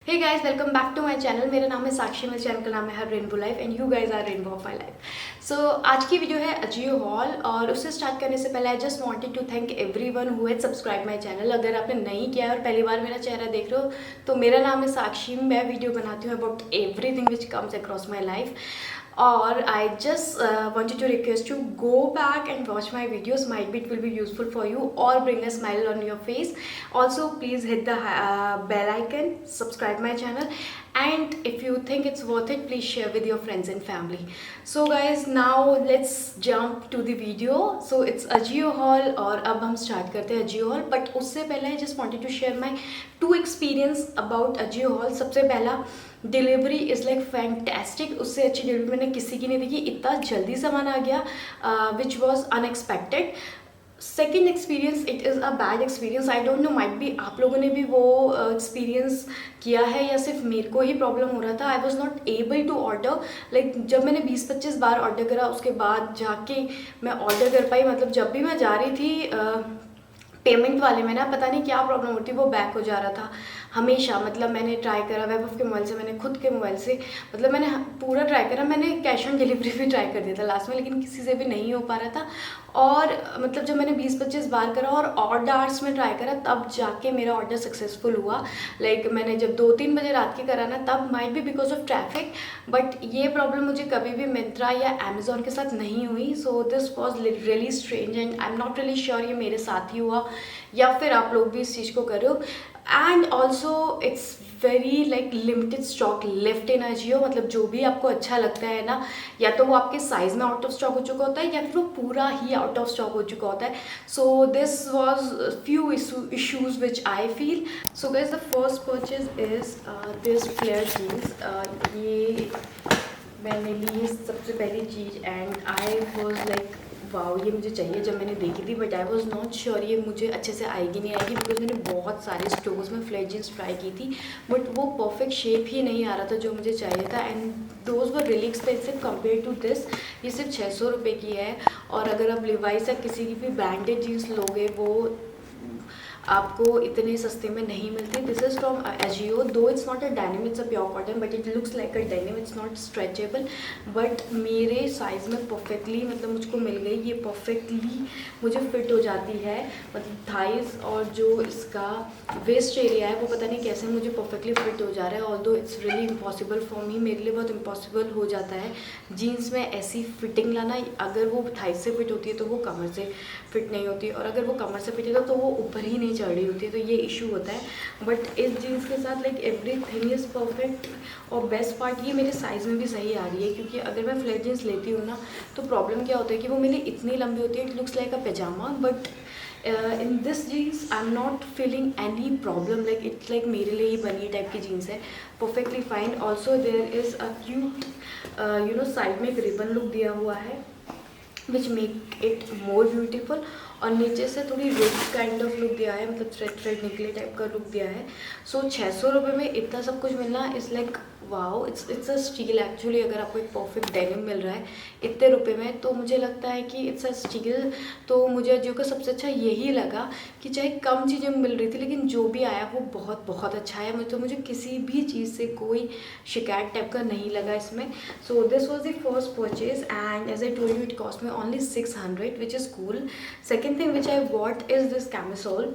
Hey guys, welcome back to my channel. मेरा नाम है साक्षी, मेरे चैनल का नाम है her rainbow life and you guys are rainbow of my life. So आज की वीडियो है अजियो हॉल, और उससे स्टार्ट करने से पहले I just wanted to thank everyone who has subscribe my channel. अगर आपने नहीं किया है और पहली बार मेरा चेहरा देख रहे हो तो मेरा नाम है साक्षी। मैं वीडियो बनाती हूँ about everything which comes across my life, और I just wanted to request you go back and watch my videos. Might be it will be useful for you or bring a smile on your face. Also please hit the bell icon, subscribe my channel, and if you think it's worth it, please share with your friends and family. So guys, now let's jump to the video. So it's Ajio Hall, और अब हम start करते हैं Ajio Hall, but उससे पहले I just wanted to share my 2 experience about Ajio Hall. सबसे पहला, delivery is like fantastic. उससे अच्छी डिलीवरी मैंने किसी की नहीं देखी। इतना जल्दी सामान आ गया which was unexpected. Second experience, it is a bad experience. I don't know, might be आप लोगों ने भी वो एक्सपीरियंस किया है या सिर्फ मेरे को ही प्रॉब्लम हो रहा था। I was not able to order, like जब मैंने 20-25 बार ऑर्डर करा उसके बाद जाके मैं ऑर्डर कर पाई। मतलब जब भी मैं जा रही थी पेमेंट वाले में ना, पता नहीं क्या प्रॉब्लम होती, वो बैक हो जा रहा था हमेशा। मतलब मैंने ट्राई करा वेब के मोबाइल से, मैंने खुद के मोबाइल से, मतलब मैंने पूरा ट्राई करा। मैंने कैश ऑन डिलीवरी भी ट्राई कर दिया था लास्ट में, लेकिन किसी से भी नहीं हो पा रहा था। और मतलब जब मैंने 20-25 बार करा और ऑड आवर्स में ट्राई करा, तब जाके मेरा ऑर्डर सक्सेसफुल हुआ। लाइक मैंने जब 2-3 बजे रात के करा ना, तब might be because of traffic, but ये प्रॉब्लम मुझे कभी भी मिंत्रा या अमेजोन के साथ नहीं हुई। सो this was really strange and I am not really sure ये मेरे साथ ही हुआ या फिर आप लोग भी इस चीज़ को कर रहे हो। And also it's very like limited stock left in Ajio. मतलब जो भी आपको अच्छा लगता है ना, या तो वो आपके साइज में आउट ऑफ स्टॉक हो चुका होता है या फिर वो पूरा ही आउट ऑफ स्टॉक हो चुका होता है। So this was few issues which I feel. So guys, the first purchase is this flare jeans. ये मैंने ली सबसे पहली चीज़ and I was like wow, ये मुझे चाहिए जब मैंने देखी थी, but I was not sure ये मुझे अच्छे से आएगी नहीं आएगी, बिकॉज मैंने बहुत सारे स्टोर्स में फ्लेयर जीन्स ट्राई की थी, बट वो परफेक्ट शेप ही नहीं आ रहा था जो मुझे चाहिए था। And those were really expensive compare to this. ये सिर्फ 600 रुपये की है, और अगर आप लिवाइस या किसी की भी ब्रांडेड जीन्स लोगे वो आपको इतने सस्ते में नहीं मिलती। दिस इज़ फ्रॉम अजियो, दो it's not a denim, it's a pure cotton, but it looks like a denim, it's not stretchable, but मेरे साइज़ में परफेक्टली मतलब मुझको मिल गई। ये परफेक्टली मुझे फिट हो जाती है, मतलब थाइस और जो इसका वेस्ट एरिया है वो पता नहीं कैसे मुझे परफेक्टली फिट हो जा रहा है। Although it's really impossible for me, मेरे लिए बहुत इम्पॉसिबल हो जाता है जीन्स में ऐसी फिटिंग लाना। अगर वो थाइस से फिट होती है तो वो कमर से फिट नहीं होती, और अगर वो कमर से फिट है तो वो ऊपर ही नहीं चढ़ रही होती है, तो ये इशू होता है। बट इस जीन्स के साथ लाइक एवरीथिंग इज़ परफेक्ट, और बेस्ट पार्ट ये मेरे साइज़ में भी सही आ रही है, क्योंकि अगर मैं फ्लैट जीन्स लेती हूँ ना तो प्रॉब्लम क्या होता है कि वो मेरी इतनी लंबी होती है, it looks like a pyjama, but in this jeans I am not feeling any problem, like it's like मेरे लिए ही बनी टाइप की जीन्स है, perfectly fine. Also there is a cute side में एक रिबन लुक दिया हुआ है which make it more beautiful, और नीचे से थोड़ी रिच काइंड ऑफ लुक दिया है, मतलब थ्रेड निकले टाइप का लुक दिया है। सो 600 रुपये में इतना सब कुछ मिलना is like wow, it's a steel actually. अगर आपको एक परफेक्ट डेनिम मिल रहा है इतने रुपए में, तो मुझे लगता है कि इट्स अ स्टील। तो मुझे अजियो का सबसे अच्छा यही लगा कि चाहे कम चीज़ें मिल रही थी, लेकिन जो भी आया वो बहुत बहुत अच्छा है। मुझे किसी भी चीज़ से कोई शिकायत टाइप का नहीं लगा इसमें। So this was the first purchase and as I told you it cost me only 600, which is cool. Second thing which I bought is this camisole.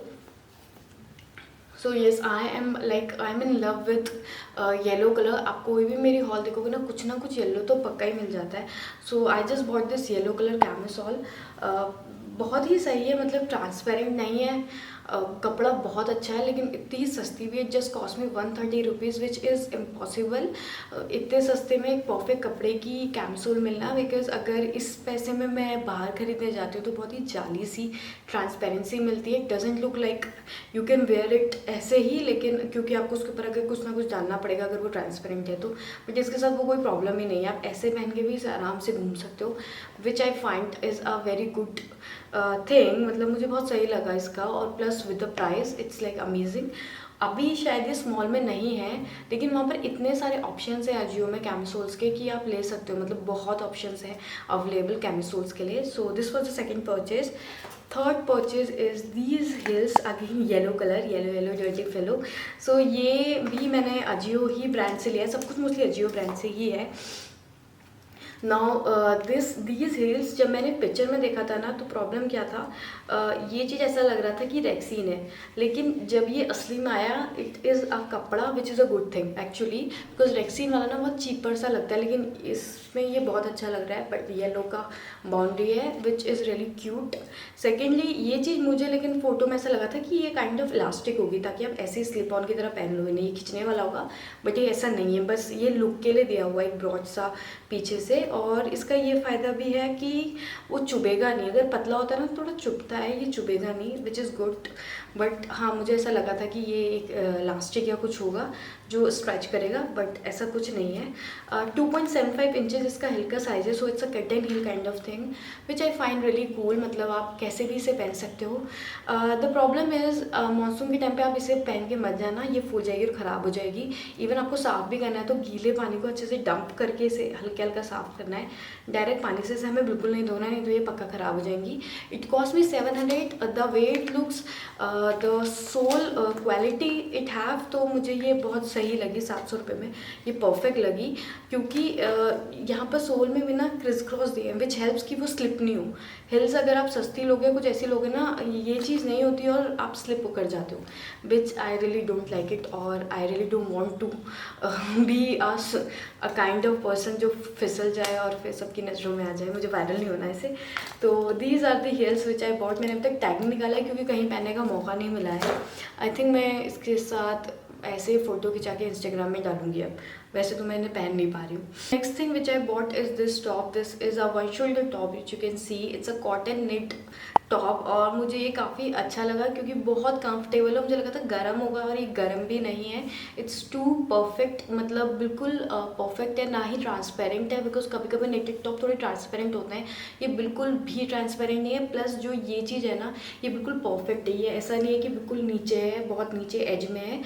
So yes, I am in love with yellow colour. आप कोई भी मेरी hall देखोगे ना कुछ yellow तो पक्का ही मिल जाता है। So I just bought this yellow colour camisole. बहुत ही सही है, मतलब ट्रांसपेरेंट नहीं है, कपड़ा बहुत अच्छा है, लेकिन इतनी सस्ती भी है। जस्ट कॉस्ट में 130 रुपीज़, विच इज़ इम्पॉसिबल इतने सस्ते में एक परफेक्ट कपड़े की कैप्सूल मिलना, बिकॉज अगर इस पैसे में मैं बाहर खरीदने जाती हूँ तो बहुत ही जाली सी ट्रांसपेरेंसी मिलती है। It doesn't look like you can wear it ऐसे ही, लेकिन क्योंकि आपको उसके ऊपर अगर कुछ ना कुछ डालना पड़ेगा अगर वो ट्रांसपेरेंट है तो, बट इसके साथ वो कोई प्रॉब्लम ही नहीं है, आप ऐसे पहन के भी आराम से घूम सकते हो, which I find is a very good thing. मतलब मुझे बहुत सही लगा इसका, और plus with the price it's like amazing. अभी शायद ये स्मॉल में नहीं है, लेकिन वहाँ पर इतने सारे ऑप्शंस हैं अजियो में कैमिसोल्स के कि आप ले सकते हो, मतलब बहुत ऑप्शंस हैं अवेलेबल कैमिसोल्स के लिए. So this was the second purchase. Third purchase is these heels, again yellow colour, yellow dirty fellow. सो ये भी मैंने अजियो ही ब्रांड से लिया है, सब कुछ मोस्टली अजियो ब्रांड से ही है. नाउ दीज हील्स जब मैंने पिक्चर में देखा था ना, तो प्रॉब्लम क्या था, ये चीज़ ऐसा लग रहा था कि रेक्सीन है, लेकिन जब ये असली में आया इट इज़ अ कपड़ा which is a good thing actually, because rexine वाला ना बहुत चीपर सा लगता है, लेकिन इसमें ये बहुत अच्छा लग रहा है. बट येलो का बाउंड्री है which is really cute. Secondly ये चीज़ मुझे लेकिन फ़ोटो में ऐसा लगा था कि ये काइंड ऑफ इलास्टिक होगी, ताकि आप ऐसे ही स्लिप ऑन की तरह पहन लो, नहीं खींचने वाला होगा. बट ये ऐसा नहीं है, बस ये लुक के लिए दिया हुआ एक ब्रॉड सा पीछे से. और इसका ये फ़ायदा भी है कि वो चुभेगा नहीं. अगर पतला होता है ना थोड़ा चुभता है, ये चुभेगा नहीं, विच इज़ गुड. बट हाँ, मुझे ऐसा लगा था कि ये एक इलास्टिक या कुछ होगा जो स्ट्रेच करेगा, बट ऐसा कुछ नहीं है. 2.75 इंचेस इसका हिल का साइज है, so it's a cut and hill kind of thing which I find really cool. मतलब आप कैसे भी इसे पहन सकते हो. द प्रॉब्लम इज़ मानसून के टाइम पे आप इसे पहन के मत जाना, ये फूल जाएगी और ख़राब हो जाएगी. इवन आपको साफ़ भी करना है तो गीले पानी को अच्छे से डंप करके इसे हल्के हल्का साफ़ करना है. डायरेक्ट पानी से इसे हमें बिल्कुल नहीं धोना, नहीं तो ये पक्का ख़राब हो जाएंगी. It cost me 700. The way it looks, the sole quality it have, तो मुझे ये बहुत सही लगी. 700 रुपये में ये परफेक्ट लगी, क्योंकि यहाँ पर सोल में भी ना क्रिस क्रॉस दिए हैं विच हेल्प्स कि वो स्लिप नहीं हो. हिल्स अगर आप सस्ती लोगे, कुछ ऐसी लोगे ना, ये चीज़ नहीं होती और आप स्लिप कर जाते हो, which I really don't like it. और I really don't want to be a kind of person जो फिसल जाए और फिर सबकी नज़रों में आ जाए. मुझे वायरल नहीं होना ऐसे. तो these are the heels which I bought. मैंने अभी तक टैग नहीं निकाला है क्योंकि कहीं पहनने का मौका नहीं मिला है. आई थिंक मैं इसके साथ ऐसे फ़ोटो खिंचा के इंस्टाग्राम में डालूंगी अब. वैसे तो मैंने पहन नहीं पा रही हूँ. Next thing which I bought is this top. This is a one shoulder top which you can see. It's a cotton knit top और मुझे ये काफ़ी अच्छा लगा क्योंकि बहुत कंफर्टेबल है. मुझे लगा था गर्म होगा और ये गर्म भी नहीं है. इट्स टू परफेक्ट, मतलब बिल्कुल परफेक्ट है. ना ही ट्रांसपेरेंट है, बिकॉज कभी कभी नेटेड टॉप थोड़े ट्रांसपेरेंट होते हैं, ये बिल्कुल भी ट्रांसपेरेंट नहीं है. प्लस जो ये चीज़ है ना, ये बिल्कुल परफेक्ट है. ये ऐसा नहीं है कि बिल्कुल नीचे है, बहुत नीचे एज में है,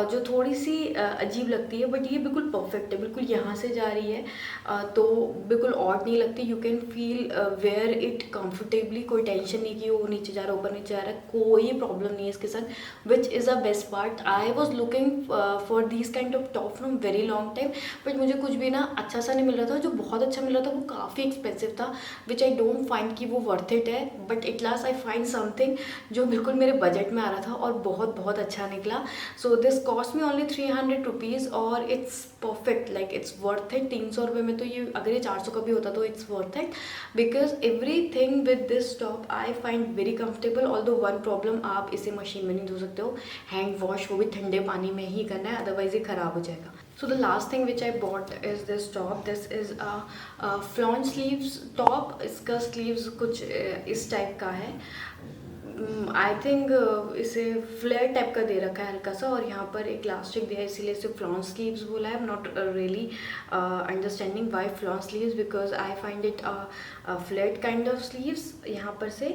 जो थोड़ी सी अजीब लगती है. बट ये बिल्कुल परफेक्ट है, बिल्कुल यहाँ से जा रही है तो बिल्कुल ऑड नहीं लगती. You can feel wear it comfortably. कोई टेंशन नहीं कि वो नीचे जा रहा है, ऊपर नीचे जा रहा है, कोई प्रॉब्लम नहीं है इसके साथ, which is a best part. I was looking for this kind of top from very long time, but मुझे कुछ भी ना अच्छा सा नहीं मिल रहा था. जो बहुत अच्छा मिल रहा था वो काफ़ी एक्सपेंसिव था, विच आई डोंट फाइंड कि वो वर्थ इट है. But at last I find something जो बिल्कुल मेरे बजट में आ रहा था और बहुत बहुत अच्छा निकला. So this cost me only 300 rupees और it's perfect, like it's worth it. 300 रुपये में तो ये, अगर ये 400 का भी होता तो it's worth it, because every thing with this top I find very comfortable. Although one problem, आप इसे मशीन में नहीं धो सकते हो, हैंड वॉश वो भी ठंडे पानी में ही करना है, अदरवाइज ये ख़राब हो जाएगा. So the last thing which I bought is this top. This is a flaunt sleeves top. इसका sleeves कुछ इस टाइप का है. आई थिंक इसे फ्लेयर टाइप का दे रखा है हल्का सा, और यहाँ पर एक इलास्टिक दिया है, इसीलिए इसे फ्लॉन्ट स्लीव्स बोला है. आई am not really understanding Y flaunt sleeves, because I find it flat kind of sleeves. यहाँ पर से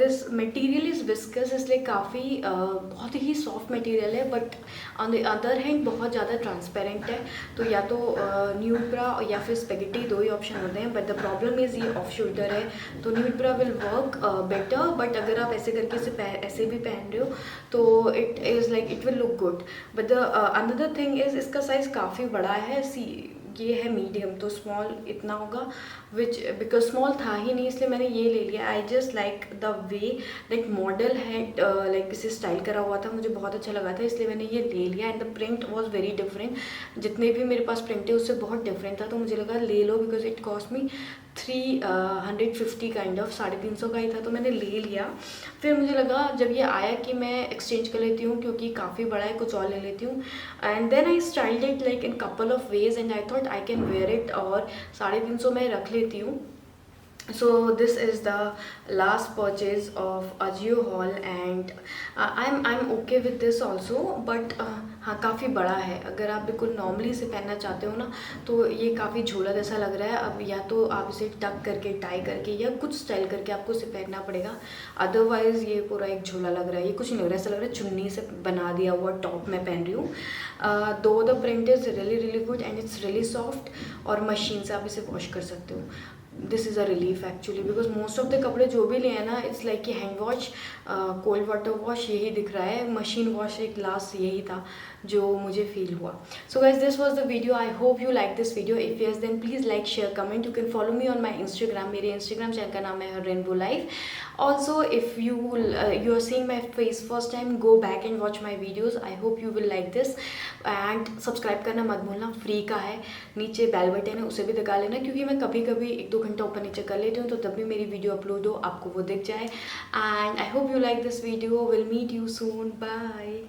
दिस मटेरियल इज़ विस्कस, इसलिए काफ़ी बहुत ही सॉफ्ट मटेरियल है, but on the other hand बहुत ज़्यादा ट्रांसपेरेंट है. तो या तो न्यूड ब्रा या फिर स्पेगेटी, दो ही ऑप्शन होते हैं. बट द प्रॉब्लम इज़ ये ऑफ शोल्डर है, तो nude bra will work better. But अगर आप ऐसे करके इसे ऐसे भी पहन रहे हो तो it is like it will look good. But the another thing is इसका साइज़ काफ़ी बड़ा है. ये है मीडियम, तो स्मॉल इतना होगा, विच बिकॉज स्मॉल था ही नहीं इसलिए मैंने ये ले लिया. I just like the way like model had like इसे स्टाइल करा हुआ था, मुझे बहुत अच्छा लगा था इसलिए मैंने ये ले लिया. And the print was very different. जितने भी मेरे पास प्रिंट है उससे बहुत डिफरेंट था, तो मुझे लगा ले लो, because it cost me 350 kind of, 350 का ही था, तो मैंने ले लिया. फिर मुझे लगा जब ये आया कि मैं एक्सचेंज कर लेती हूँ क्योंकि काफ़ी बड़ा है, कुछ और ले लेती हूँ. And then I styled it like in couple of wedge and I thought I can wear it, और 350 में रख लेती हूँ. So this is the last purchase of Ajio haul, and I'm okay with this also, but हाँ काफ़ी बड़ा है। अगर आप बिल्कुल नॉर्मली इसे पहनना चाहते हो ना, तो ये काफ़ी झोला जैसा लग रहा है। अब या तो आप इसे टक करके, टाई करके या कुछ स्टाइल करके आपको इसे पहनना पड़ेगा, अदरवाइज़ ये पूरा एक झोला लग रहा है। ये कुछ नहीं लग रहा है, ऐसा लग रहा है चुन्नी से बना दिया हुआ टॉप मैं पहन रही हूँ। दो the print is really good and it's really soft, और मशीन से आप इसे वॉश कर सकते हो। This is a relief actually, because most of the कपड़े जो भी लिए हैं ना, इट्स लाइक कि hand wash, cold water wash यही दिख रहा है। मशीन वॉश एक लास्ट यही था जो मुझे फील हुआ। So guys, this was the video. I hope you like this video. If yes then please like, share, comment. You can follow me on my Instagram. मेरे इंस्टाग्राम चैनल का नाम है rainbow life. Also if you are seeing my face first time, go back and watch my videos. I hope you will like this, and subscribe करना मत भूलना, free का है। नीचे बेल बटन है, उसे भी दबा लेना, क्योंकि मैं कभी कभी 1-2 घंटा ऊपर नीचे कर लेती हूँ, तो तब भी मेरी वीडियो अपलोड हो आपको वो दिख जाए। And I hope you like this video. Will meet you soon. Bye.